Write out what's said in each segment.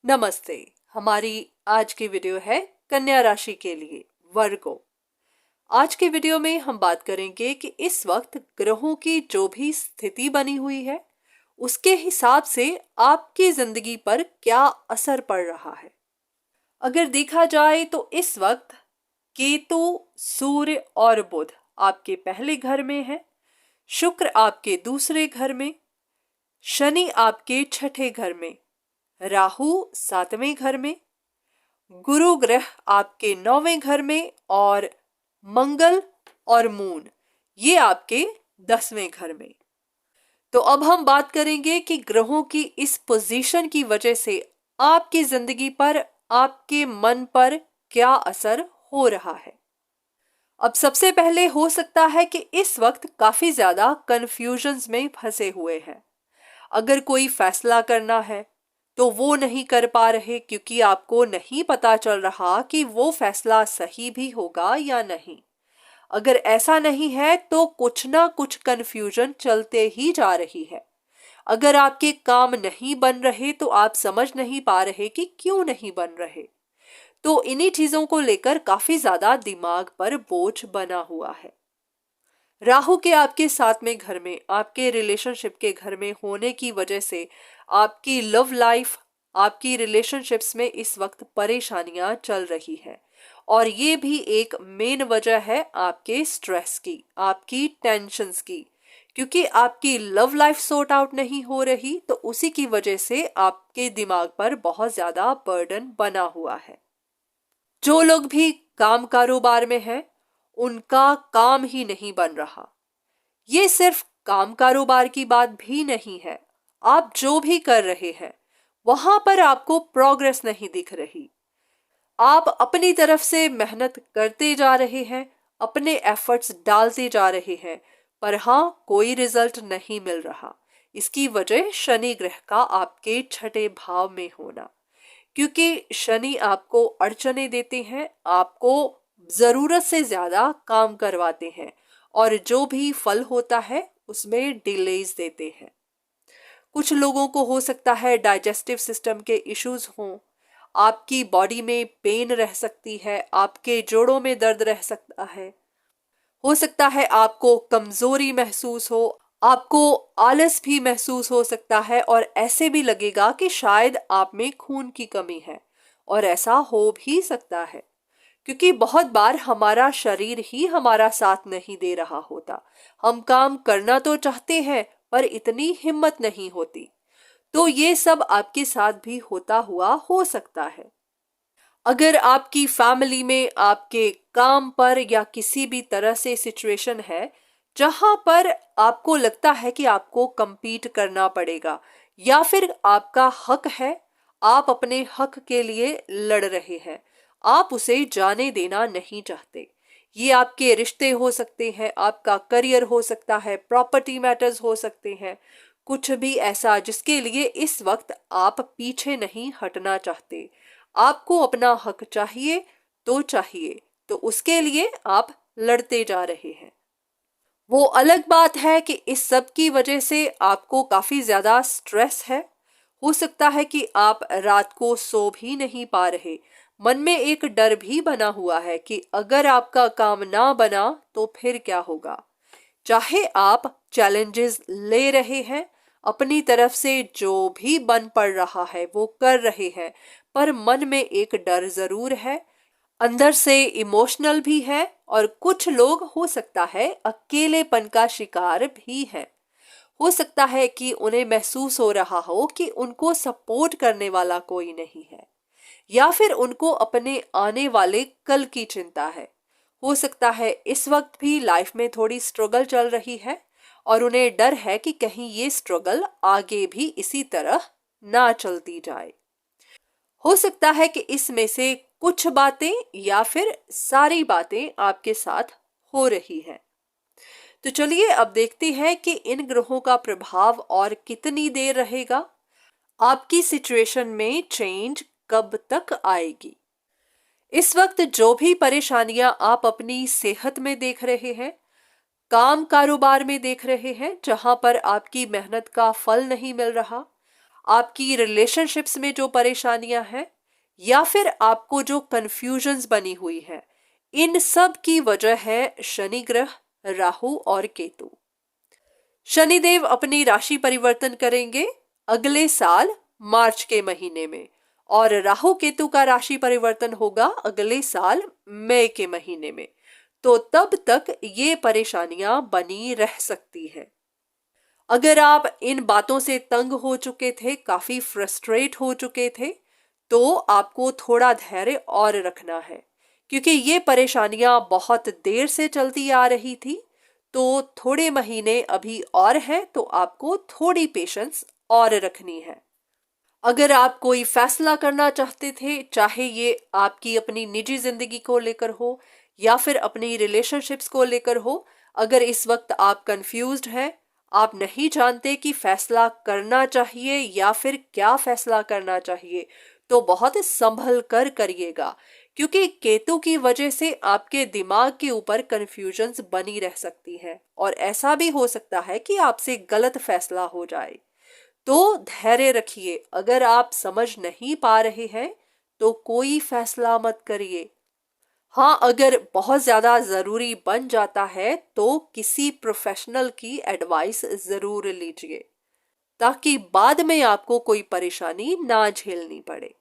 नमस्ते। हमारी आज की वीडियो है कन्या राशि के लिए, वर्गो। आज की वीडियो में हम बात करेंगे कि इस वक्त ग्रहों की जो भी स्थिति बनी हुई है उसके हिसाब से आपकी जिंदगी पर क्या असर पड़ रहा है। अगर देखा जाए तो इस वक्त केतु, सूर्य और बुध आपके पहले घर में है, शुक्र आपके दूसरे घर में, शनि आपके छठे घर में, राहु सातवें घर में, गुरु ग्रह आपके नौवें घर में और मंगल और मून ये आपके 10वें घर में। तो अब हम बात करेंगे कि ग्रहों की इस पोजीशन की वजह से आपकी जिंदगी पर, आपके मन पर क्या असर हो रहा है। अब सबसे पहले हो सकता है कि इस वक्त काफी ज्यादा कंफ्यूजन्स में फंसे हुए हैं। अगर कोई फैसला करना है तो वो नहीं कर पा रहे क्योंकि आपको नहीं पता चल रहा कि वो फैसला सही भी होगा या नहीं। अगर ऐसा नहीं है तो कुछ ना कुछ कंफ्यूजन चलते ही जा रही है। अगर आपके काम नहीं बन रहे तो आप समझ नहीं पा रहे कि क्यों नहीं बन रहे। तो इन्हीं चीजों को लेकर काफी ज्यादा दिमाग पर बोझ बना हुआ है। राहु के आपके 7वें घर में, आपके रिलेशनशिप के घर में होने की वजह से आपकी लव लाइफ, आपकी रिलेशनशिप्स में इस वक्त परेशानियां चल रही है। और ये भी एक मेन वजह है आपके स्ट्रेस की, आपकी टेंशन्स की, क्योंकि आपकी लव लाइफ सॉर्ट आउट नहीं हो रही तो उसी की वजह से आपके दिमाग पर बहुत ज्यादा बर्डन बना हुआ है। जो लोग भी काम कारोबार में हैं उनका काम ही नहीं बन रहा। ये सिर्फ काम कारोबार की बात भी नहीं है, आप जो भी कर रहे हैं वहां पर आपको प्रोग्रेस नहीं दिख रही। आप अपनी तरफ से मेहनत करते जा रहे हैं, अपने एफर्ट्स डालते जा रहे हैं, पर हाँ कोई रिजल्ट नहीं मिल रहा। इसकी वजह शनि ग्रह का आपके छठे भाव में होना, क्योंकि शनि आपको अड़चने देते हैं, आपको जरूरत से ज्यादा काम करवाते हैं और जो भी फल होता है उसमें डिलेज देते हैं। कुछ लोगों को हो सकता है डाइजेस्टिव सिस्टम के इश्यूज हों, आपकी बॉडी में पेन रह सकती है, आपके जोड़ों में दर्द रह सकता है। हो सकता है आपको कमजोरी महसूस हो, आपको आलस भी महसूस हो सकता है और ऐसे भी लगेगा कि शायद आप में खून की कमी है। और ऐसा हो भी सकता है क्योंकि बहुत बार हमारा शरीर ही हमारा साथ नहीं दे रहा होता। हम काम करना तो चाहते हैं पर इतनी हिम्मत नहीं होती। तो ये सब आपके साथ भी होता हुआ हो सकता है। अगर आपकी फैमिली में, आपके काम पर या किसी भी तरह से सिचुएशन है जहां पर आपको लगता है कि आपको compete करना पड़ेगा या फिर आपका हक है, आप अपने हक के लिए लड़ रहे हैं, आप उसे जाने देना नहीं चाहते। ये आपके रिश्ते हो सकते हैं, आपका करियर हो सकता है, प्रॉपर्टी मैटर्स हो सकते हैं, कुछ भी ऐसा जिसके लिए इस वक्त आप पीछे नहीं हटना चाहते। आपको अपना हक चाहिए तो उसके लिए आप लड़ते जा रहे हैं। वो अलग बात है कि इस सब की वजह से आपको काफी ज्यादा स्ट्रेस है। हो सकता है कि आप रात को सो भी नहीं पा रहे, मन में एक डर भी बना हुआ है कि अगर आपका काम ना बना तो फिर क्या होगा। चाहे आप चैलेंजेस ले रहे हैं, अपनी तरफ से जो भी बन पड़ रहा है वो कर रहे हैं, पर मन में एक डर जरूर है, अंदर से इमोशनल भी है और कुछ लोग हो सकता है अकेलेपन का शिकार भी हैं। हो सकता है कि उन्हें महसूस हो रहा हो कि उनको सपोर्ट करने वाला कोई नहीं है या फिर उनको अपने आने वाले कल की चिंता है। हो सकता है इस वक्त भी लाइफ में थोड़ी स्ट्रगल चल रही है और उन्हें डर है कि कहीं ये स्ट्रगल आगे भी इसी तरह ना चलती जाए। हो सकता है कि इसमें से कुछ बातें या फिर सारी बातें आपके साथ हो रही हैं। तो चलिए अब देखते हैं कि इन ग्रहों का प्रभाव और कितनी देर रहेगा, आपकी सिचुएशन में चेंज कब तक आएगी। इस वक्त जो भी परेशानियां आप अपनी सेहत में देख रहे हैं, काम कारोबार में देख रहे हैं जहां पर आपकी मेहनत का फल नहीं मिल रहा, आपकी रिलेशनशिप्स में जो परेशानियां हैं, या फिर आपको जो कंफ्यूजन्स बनी हुई है, इन सब की वजह है शनि ग्रह, राहु और केतु। शनिदेव अपनी राशि परिवर्तन करेंगे अगले साल मार्च के महीने में, और राहु केतु का राशि परिवर्तन होगा अगले साल मई के महीने में। तो तब तक ये परेशानियां बनी रह सकती हैं। अगर आप इन बातों से तंग हो चुके थे, काफी फ्रस्ट्रेट हो चुके थे, तो आपको थोड़ा धैर्य और रखना है, क्योंकि ये परेशानियां बहुत देर से चलती आ रही थी। तो थोड़े महीने अभी और हैं, तो आपको थोड़ी पेशेंस और रखनी है। अगर आप कोई फैसला करना चाहते थे, चाहे ये आपकी अपनी निजी जिंदगी को लेकर हो या फिर अपनी रिलेशनशिप्स को लेकर हो, अगर इस वक्त आप कंफ्यूज्ड हैं, आप नहीं जानते कि फैसला करना चाहिए या फिर क्या फैसला करना चाहिए, तो बहुत संभल कर करिएगा, क्योंकि केतु की वजह से आपके दिमाग के ऊपर कंफ्यूजन्स बनी रह सकती है और ऐसा भी हो सकता है कि आपसे गलत फैसला हो जाए। तो धैर्य रखिए। अगर आप समझ नहीं पा रहे हैं तो कोई फैसला मत करिए। हाँ, अगर बहुत ज्यादा जरूरी बन जाता है तो किसी प्रोफेशनल की एडवाइस जरूर लीजिए, ताकि बाद में आपको कोई परेशानी ना झेलनी पड़े।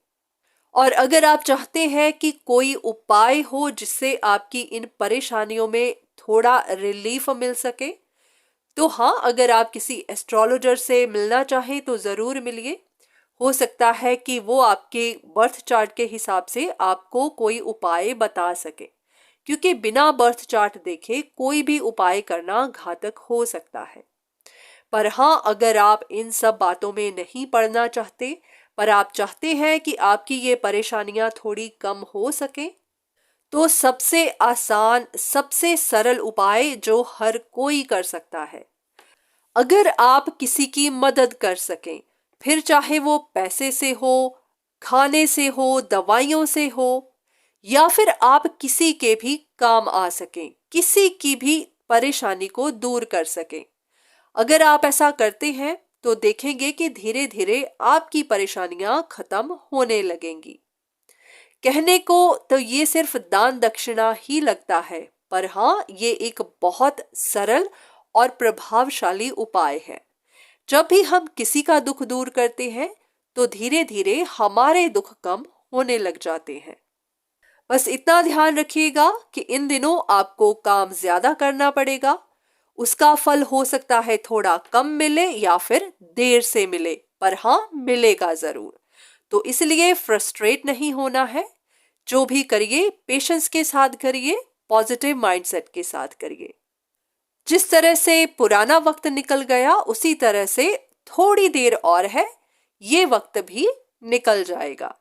और अगर आप चाहते हैं कि कोई उपाय हो जिससे आपकी इन परेशानियों में थोड़ा रिलीफ मिल सके, तो हाँ, अगर आप किसी एस्ट्रोलॉजर से मिलना चाहें तो जरूर मिलिए। हो सकता है कि वो आपके बर्थ चार्ट के हिसाब से आपको कोई उपाय बता सके, क्योंकि बिना बर्थ चार्ट देखे कोई भी उपाय करना घातक हो सकता है। पर हाँ, अगर आप इन सब बातों में नहीं पड़ना चाहते, पर आप चाहते हैं कि आपकी ये परेशानियां थोड़ी कम हो सके, तो सबसे आसान, सबसे सरल उपाय जो हर कोई कर सकता है, अगर आप किसी की मदद कर सकें, फिर चाहे वो पैसे से हो, खाने से हो, दवाइयों से हो, या फिर आप किसी के भी काम आ सकें, किसी की भी परेशानी को दूर कर सकें, अगर आप ऐसा करते हैं तो देखेंगे कि धीरे धीरे आपकी परेशानियां खत्म होने लगेंगी। कहने को तो ये सिर्फ दान दक्षिणा ही लगता है, पर हाँ, ये एक बहुत सरल और प्रभावशाली उपाय है। जब भी हम किसी का दुख दूर करते हैं तो धीरे धीरे हमारे दुख कम होने लग जाते हैं। बस इतना ध्यान रखिएगा कि इन दिनों आपको काम ज्यादा करना पड़ेगा, उसका फल हो सकता है थोड़ा कम मिले या फिर देर से मिले, पर हाँ, मिलेगा जरूर। तो इसलिए फ्रस्ट्रेट नहीं होना है। जो भी करिए पेशेंस के साथ करिए, पॉजिटिव माइंडसेट के साथ करिए। जिस तरह से पुराना वक्त निकल गया, उसी तरह से थोड़ी देर और है, ये वक्त भी निकल जाएगा।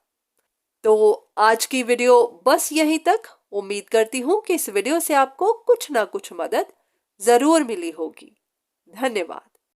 तो आज की वीडियो बस यहीं तक। उम्मीद करती हूं कि इस वीडियो से आपको कुछ ना कुछ मदद जरूर मिली होगी। धन्यवाद।